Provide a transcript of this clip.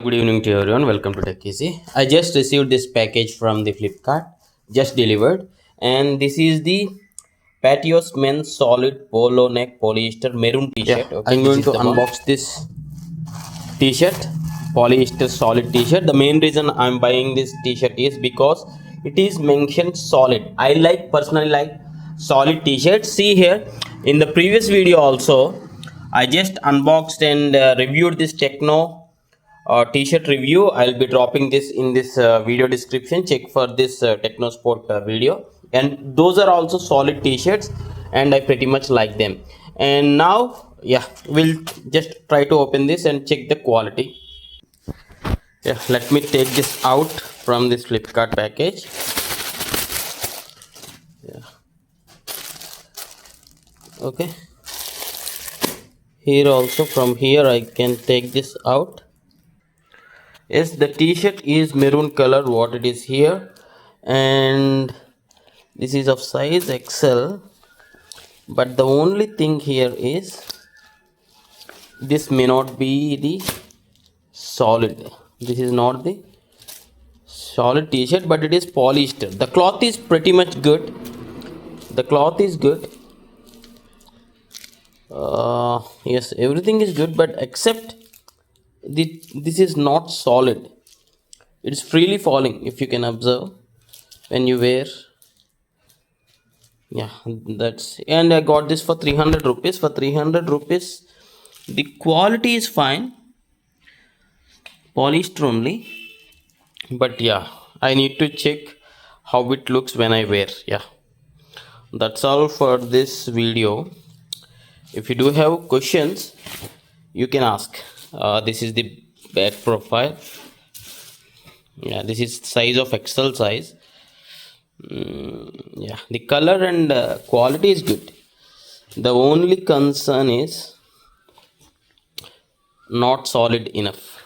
Good evening to everyone. Welcome to Tech Easy. I just received this package from the Flipkart, just delivered, and this is the Patois men's solid polo neck polyester maroon t-shirt. Okay, I'm going to unbox this t-shirt, polyester solid t-shirt. The main reason I'm buying this t-shirt is because it is mentioned solid. I personally like solid t-shirts. See here in the previous video also, I just unboxed and reviewed this Techno t-shirt review. I'll be dropping this in this video description. Check for this Techno Sport video, and those are also solid t-shirts and I pretty much like them. And now we'll just try to open this and check the quality. Let me take this out from this Flipkart package. Okay, here also, from here I can take this out. Yes, the t-shirt is maroon color, what it is here, and this is of size XL, but the only thing here is this may not be the solid. This is not the solid t-shirt, but it is polyester. The cloth is pretty much good. The cloth is good. Yes, everything is good, but except this is not solid. It's freely falling, if you can observe when you wear. That's, and I got this for 300 rupees. For 300 rupees, the quality is fine, polished only, but I need to check how it looks when I wear. That's all for this video. If you do have questions, you can ask. This is the back profile. This is size of XL size. The color and quality is good. The only concern is not solid enough.